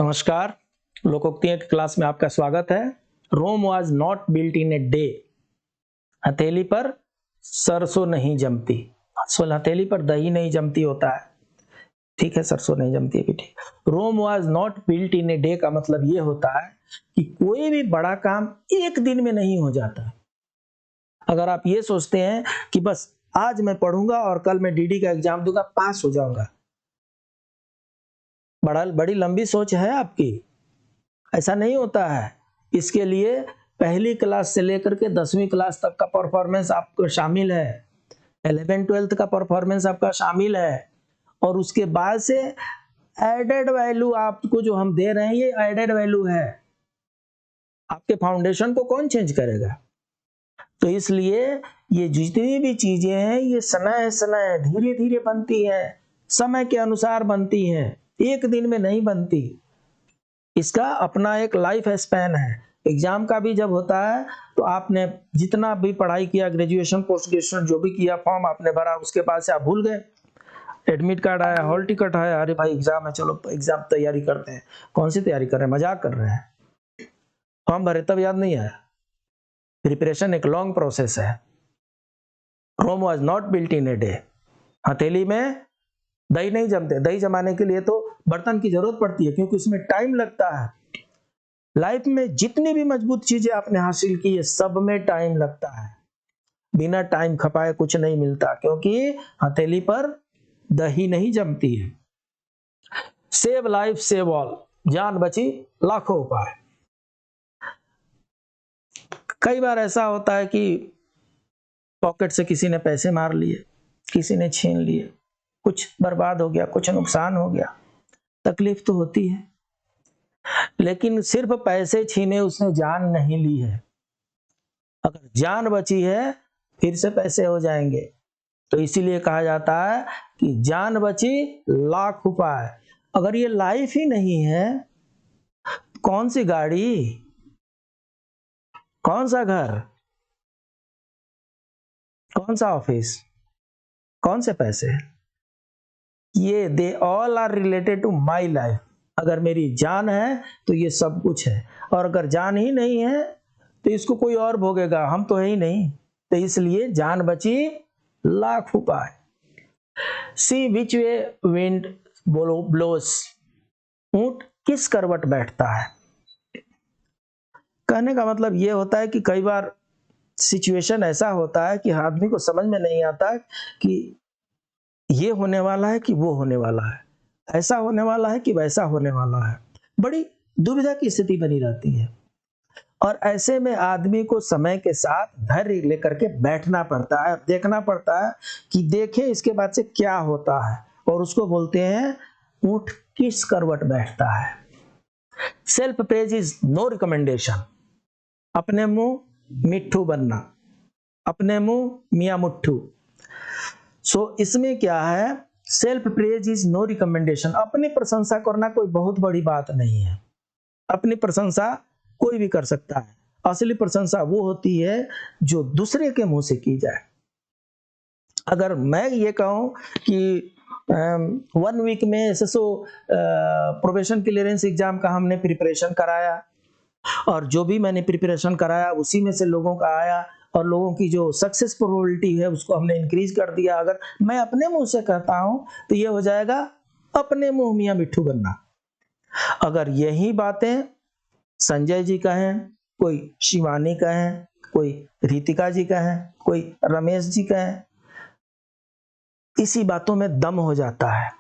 नमस्कार। लोकोक्तियों की क्लास में आपका स्वागत है। Rome was not built in a day. हथेली पर सरसों नहीं जमती। हथेली पर दही नहीं जमती होता है, ठीक है, सरसों नहीं जमती है भी ठीक। Rome was not built in a day का मतलब ये होता है कि कोई भी बड़ा काम एक दिन में नहीं हो जाता। अगर आप ये सोचते हैं कि बस आज मैं पढ़ूंगा और कल मैं डीडी का एग्जाम दूंगा, पास हो जाऊंगा, बड़ी लंबी सोच है आपकी। ऐसा नहीं होता है। इसके लिए पहली क्लास से लेकर के 10वीं क्लास तक का परफॉर्मेंस आपको शामिल है, 11-12 का परफॉर्मेंस आपका शामिल है, और उसके बाद से एडेड वैल्यू आपको जो हम दे रहे हैं ये एडेड वैल्यू है। आपके फाउंडेशन को कौन चेंज करेगा? तो इसलिए ये जितनी भी चीजें हैं ये समय धीरे धीरे बनती है, समय के अनुसार बनती है, एक दिन में नहीं बनती। इसका अपना एक लाइफ स्पैन है। एग्जाम का भी जब होता है तो आपने जितना भी पढ़ाई किया, ग्रेजुएशन पोस्ट ग्रेजुएशन जो भी किया, फॉर्म आपने भरा, उसके बाद से आप भूल गए। एडमिट कार्ड आया, हॉल टिकट आया, अरे भाई एग्जाम है, चलो एग्जाम तैयारी करते हैं। कौन सी तैयारी कर रहे हैं? मजाक कर रहे हैं। फॉर्म भरे तब याद नहीं आया। प्रिपरेशन एक लॉन्ग प्रोसेस है। Rome was not built in a day. हथेली में दही नहीं जमते। दही जमाने के लिए तो बर्तन की जरूरत पड़ती है, क्योंकि उसमें टाइम लगता है। लाइफ में जितनी भी मजबूत चीजें आपने हासिल की है, सब में टाइम लगता है। बिना टाइम खपाए कुछ नहीं मिलता, क्योंकि हथेली पर दही नहीं जमती है। Save life save all. जान बची लाखों उपाय। कई बार ऐसा होता है कि पॉकेट से किसी ने पैसे मार लिए, किसी ने छीन लिए, कुछ बर्बाद हो गया, कुछ नुकसान हो गया, तकलीफ तो होती है। लेकिन सिर्फ पैसे छीने उसने जान नहीं ली है। अगर जान बची है फिर से पैसे हो जाएंगे। तो इसीलिए कहा जाता है कि जान बची लाख उपाय। अगर ये लाइफ ही नहीं है, कौन सी गाड़ी, कौन सा घर, कौन सा ऑफिस, कौन से पैसे, ये they all are related to my life. अगर मेरी जान है तो ये सब कुछ है, और अगर जान ही नहीं है तो इसको कोई और भोगेगा, हम तो है ही नहीं। तो इसलिए जान बची लाख उपाय। सी विच वे विंड ब्लोस। ऊंट किस करवट बैठता है। कहने का मतलब ये होता है कि कई बार सिचुएशन ऐसा होता है कि आदमी को समझ में नहीं आता कि ये होने वाला है कि वो होने वाला है, ऐसा होने वाला है कि वैसा होने वाला है। बड़ी दुविधा की स्थिति बनी रहती है, और ऐसे में आदमी को समय के साथ धैर्य लेकर के बैठना पड़ता है, देखना पड़ता है कि देखें इसके बाद से क्या होता है। और उसको बोलते हैं ऊंट किस करवट बैठता है। Self praise is no recommendation. अपने मुंह मिट्ठू बनना, अपने मुंह मियां मुट्ठू। सो इसमें क्या है, self praise is no recommendation. अपनी प्रशंसा करना कोई बहुत बड़ी बात नहीं है। अपनी प्रशंसा कोई भी कर सकता है। असली प्रशंसा वो होती है जो दूसरे के मुंह से की जाए। अगर मैं ये कहूं कि 1 वीक में एसएसओ प्रोबेशन क्लियरेंस एग्जाम का हमने प्रिपरेशन कराया, और जो भी मैंने प्रिपरेशन कराया उसी में से लोगों का आया, और लोगों की जो सक्सेस प्रोबेबिलिटी है उसको हमने इंक्रीज कर दिया। अगर मैं अपने मुंह से कहता हूं तो ये हो जाएगा अपने मुंह मियां मिट्ठू बनना। अगर यही बातें संजय जी कहें, कोई शिवानी कहें, कोई रितिका जी कहें, कोई रमेश जी कहें, इसी बातों में दम हो जाता है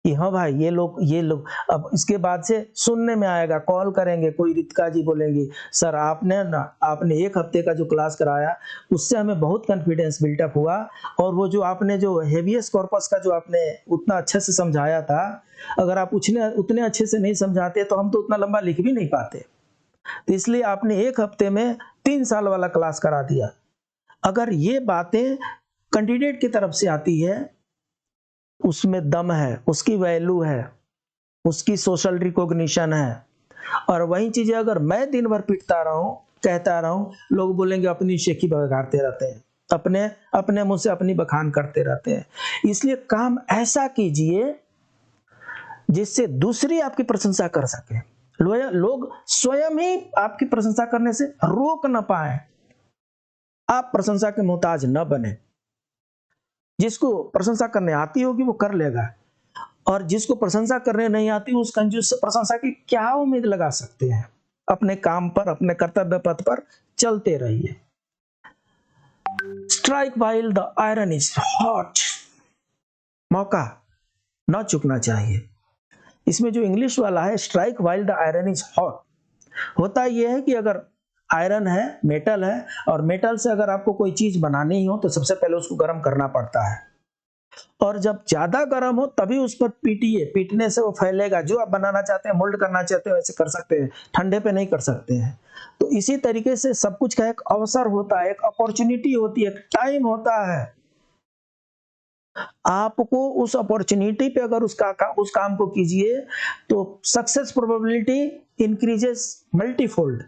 कि हाँ भाई ये लोग अब इसके बाद से सुनने में आएगा, कॉल करेंगे, कोई रितिका जी बोलेंगी सर आपने 1 हफ्ते का जो क्लास कराया उससे हमें बहुत कॉन्फिडेंस बिल्टअप हुआ, और वो जो आपने जो हेवियस कॉर्पस का जो आपने उतना अच्छे से समझाया था, अगर आप उतने अच्छे से नहीं समझाते तो हम तो उतना लंबा लिख भी नहीं पाते। तो इसलिए आपने 1 हफ्ते में 3 साल वाला क्लास करा दिया। अगर ये बातें कैंडिडेट की तरफ से आती है, उसमें दम है, उसकी वैल्यू है, उसकी सोशल रिकॉग्निशन है। और वही चीजें अगर मैं दिन भर पीटता रहूं, कहता रहूं, लोग बोलेंगे अपनी शेखी बगाड़ते रहते हैं, अपने मुंह से अपनी बखान करते रहते हैं। इसलिए काम ऐसा कीजिए जिससे दूसरी आपकी प्रशंसा कर सके, लोग स्वयं ही आपकी प्रशंसा करने से रोक न पाए, आप प्रशंसा के मोहताज न बने। जिसको प्रशंसा करने आती होगी वो कर लेगा, और जिसको प्रशंसा करने नहीं आती उस कंजूस से प्रशंसा की क्या उम्मीद लगा सकते हैं। अपने काम पर, अपने कर्तव्य पथ पर चलते रहिए। Strike while the iron is hot, मौका न चुकना चाहिए। इसमें जो इंग्लिश वाला है strike while the iron is hot, होता यह है कि अगर आयरन है, मेटल है, और मेटल से अगर आपको कोई चीज बनानी हो तो सबसे पहले उसको गर्म करना पड़ता है, और जब ज्यादा गर्म हो तभी उस पर पीटिए, पीटने से वो फैलेगा। जो आप बनाना चाहते हैं, मोल्ड करना चाहते हो, ऐसे कर सकते हैं, ठंडे पे नहीं कर सकते हैं। तो इसी तरीके से सब कुछ का एक अवसर होता है, एक अपॉर्चुनिटी होती है, एक टाइम होता है। आपको उस अपॉर्चुनिटी पे अगर उस काम को कीजिए तो सक्सेस प्रोबेबिलिटी इंक्रीजेस मल्टीफोल्ड,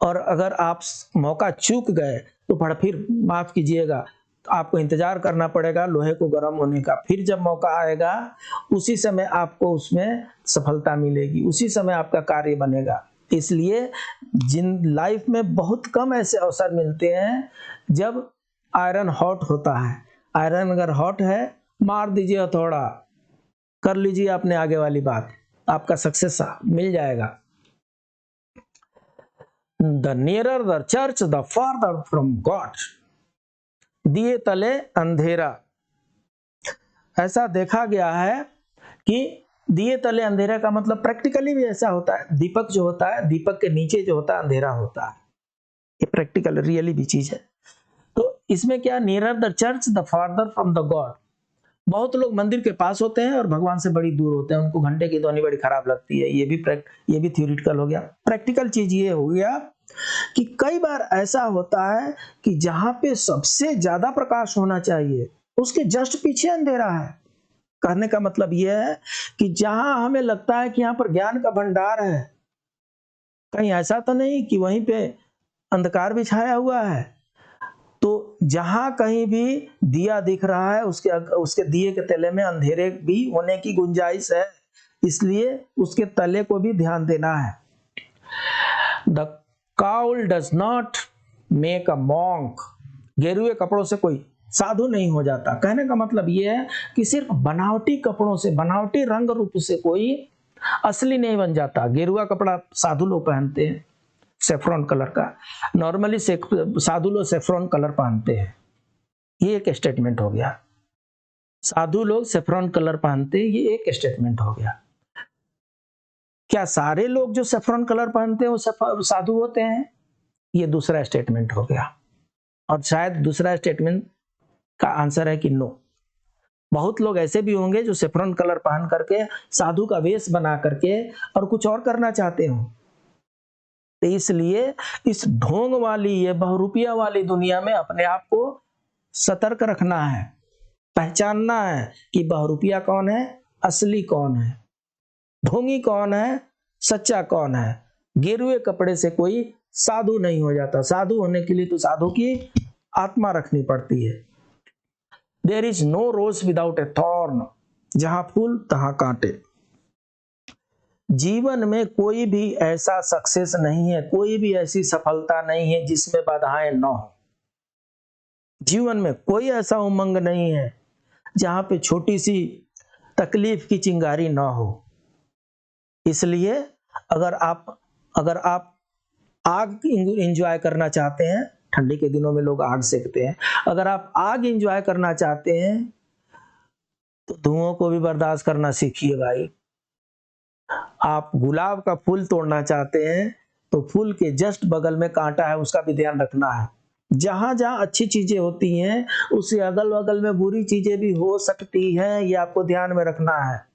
और अगर आप मौका चूक गए तो फिर माफ कीजिएगा, आपको इंतजार करना पड़ेगा लोहे को गर्म होने का। फिर जब मौका आएगा उसी समय आपको उसमें सफलता मिलेगी, उसी समय आपका कार्य बनेगा। इसलिए जिन लाइफ में बहुत कम ऐसे अवसर मिलते हैं जब आयरन हॉट होता है। आयरन अगर हॉट है, मार दीजिए हथौड़ा, कर लीजिए अपने आगे वाली बात, आपका सक्सेस मिल जाएगा। The nearer the church, the farther from God. दिए तले अंधेरा, ऐसा देखा गया है कि दिए तले अंधेरा का मतलब प्रैक्टिकली भी ऐसा होता है। दीपक जो होता है, दीपक के नीचे जो होता है अंधेरा होता है, ये प्रैक्टिकल रियली भी चीज है। तो इसमें क्या, nearer the church the farther from the God. बहुत लोग मंदिर के पास होते हैं और भगवान से बड़ी दूर होते हैं, उनको घंटे की ध्वनि बड़ी खराब लगती है। ये भी थ्योरिटिकल हो गया। प्रैक्टिकल चीज ये हो गया कि कई बार ऐसा होता है कि जहां पे सबसे ज्यादा प्रकाश होना चाहिए उसके जस्ट पीछे अंधेरा है। कहने का मतलब यह है कि जहां हमें लगता है कि यहाँ पर ज्ञान का भंडार है, कहीं ऐसा तो नहीं कि वहीं पे अंधकार भी छाया हुआ है। तो जहां कहीं भी दिया दिख रहा है उसके दिए के तले में अंधेरे भी होने की गुंजाइश है, इसलिए उसके तले को भी ध्यान देना है। The cowl does not make a monk, गेरुए कपड़ों से कोई साधु नहीं हो जाता। कहने का मतलब यह है कि सिर्फ बनावटी कपड़ों से, बनावटी रंग रूप से कोई असली नहीं बन जाता। गेरुआ कपड़ा साधु लोग पहनते हैं, सेफ्रॉन कलर का, नॉर्मली साधु लोग सेफ्रॉन कलर पहनते हैं। ये एक स्टेटमेंट हो गया, साधु लोग सेफ्रॉन कलर पहनते हैं, ये एक स्टेटमेंट हो गया। क्या सारे लोग जो सेफ्रॉन कलर पहनते हैं वो साधु होते हैं? ये दूसरा स्टेटमेंट हो गया, और शायद दूसरा स्टेटमेंट का आंसर है कि नो। बहुत लोग ऐसे भी होंगे जो सेफ्रॉन कलर पहन करके साधु का वेश बना करके और कुछ और करना चाहते हो। तो इसलिए इस ढोंग वाली, ये बहुरूपिया वाली दुनिया में अपने आप को सतर्क रखना है, पहचानना है कि बहुरूपिया कौन है, असली कौन है, ढोंगी कौन है, सच्चा कौन है। गेरुए कपड़े से कोई साधु नहीं हो जाता। साधु होने के लिए तो साधु की आत्मा रखनी पड़ती है। There is no rose without a thorn, जहां फूल तहां कांटे। जीवन में कोई भी ऐसा सक्सेस नहीं है, कोई भी ऐसी सफलता नहीं है जिसमें बाधाएं न हो। जीवन में कोई ऐसा उमंग नहीं है जहां पे छोटी सी तकलीफ की चिंगारी न हो। इसलिए अगर आप आग एंजॉय करना चाहते हैं, ठंडी के दिनों में लोग आग सेकते हैं, अगर आप आग एंजॉय करना चाहते हैं तो धुओं को भी बर्दाश्त करना सीखिए भाई। आप गुलाब का फूल तोड़ना चाहते हैं तो फूल के जस्ट बगल में कांटा है, उसका भी ध्यान रखना है। जहां जहां अच्छी चीजें होती हैं उससे अगल बगल में बुरी चीजें भी हो सकती हैं, ये आपको ध्यान में रखना है।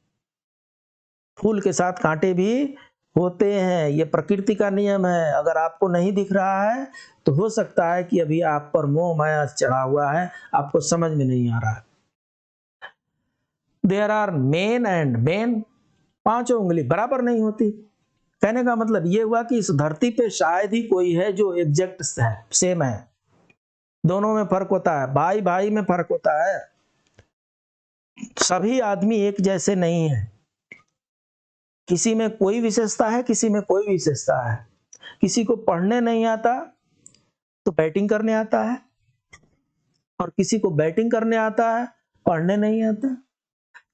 फूल के साथ कांटे भी होते हैं, ये प्रकृति का नियम है। अगर आपको नहीं दिख रहा है तो हो सकता है कि अभी आप पर मोह माया चढ़ा हुआ है, आपको समझ में नहीं आ रहा है। There are men and men, पांचों उंगली बराबर नहीं होती। कहने का मतलब ये हुआ कि इस धरती पे शायद ही कोई है जो एग्जैक्ट है, सेम है। दोनों में फर्क होता है, भाई भाई में फर्क होता है। सभी आदमी एक जैसे नहीं है, किसी में कोई विशेषता है, किसी में कोई विशेषता है। किसी को पढ़ने नहीं आता तो बैटिंग करने आता है, और किसी को बैटिंग करने आता है, पढ़ने नहीं आता।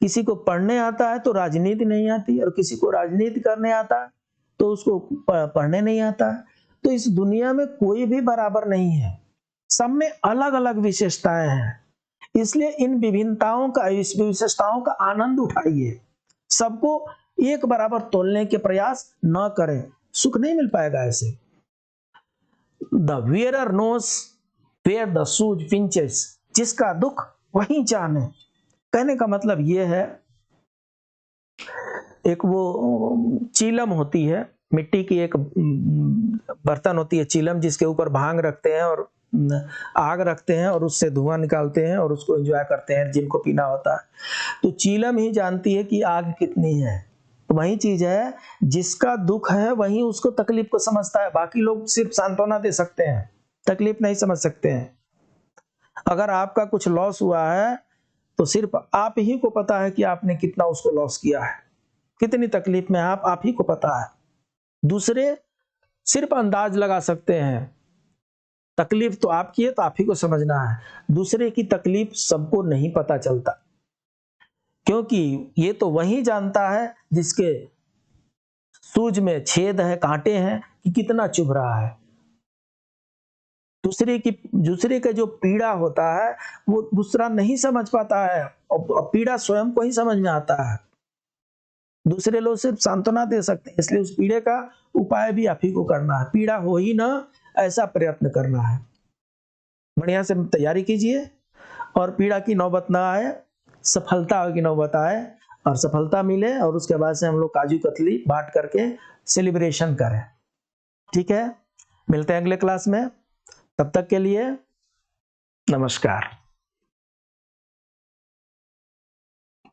किसी को पढ़ने आता है तो राजनीति नहीं आती, और किसी को राजनीति करने आता है तो उसको पढ़ने नहीं आता। तो इस दुनिया में कोई भी बराबर नहीं है, सब में अलग अलग विशेषताएं हैं। इसलिए इन विभिन्नताओं का, इस विशेषताओं का आनंद उठाइए। सबको एक बराबर तोलने के प्रयास न करें, सुख नहीं मिल पाएगा ऐसे। The wearer knows where the shoe pinches, जिसका दुख वही जाने। कहने का मतलब ये है, एक वो चीलम होती है, मिट्टी की एक बर्तन होती है चीलम, जिसके ऊपर भांग रखते हैं और आग रखते हैं और उससे धुआं निकालते हैं और उसको एंजॉय करते हैं जिनको पीना होता है। तो चीलम ही जानती है कि आग कितनी है। तो वही चीज है, जिसका दुख है वही उसको तकलीफ को समझता है। बाकी लोग सिर्फ सांत्वना दे सकते हैं, तकलीफ नहीं समझ सकते हैं। अगर आपका कुछ लॉस हुआ है तो सिर्फ आप ही को पता है कि आपने कितना उसको लॉस किया है, कितनी तकलीफ में आप ही को पता है। दूसरे सिर्फ अंदाज लगा सकते हैं। तकलीफ तो आपकी है तो आप ही को समझना है, दूसरे की तकलीफ सबको नहीं पता चलता, क्योंकि ये तो वही जानता है जिसके सूज में छेद है, कांटे हैं, कि कितना चुभ रहा है। दूसरे का जो पीड़ा होता है वो दूसरा नहीं समझ पाता है, और पीड़ा स्वयं को ही समझ में आता है। दूसरे लोग सिर्फ सांत्वना दे सकते हैं, इसलिए उस पीड़े का उपाय भी आप ही को करना है। पीड़ा हो ही ना ऐसा प्रयत्न करना है। बढ़िया से तैयारी कीजिए और पीड़ा की नौबत ना आए, सफलता की नौबत आए और सफलता मिले, और उसके बाद से हम लोग काजू कतली बांट करके सेलिब्रेशन करें। ठीक है, मिलते हैं अगले क्लास में। तब तक के लिए नमस्कार।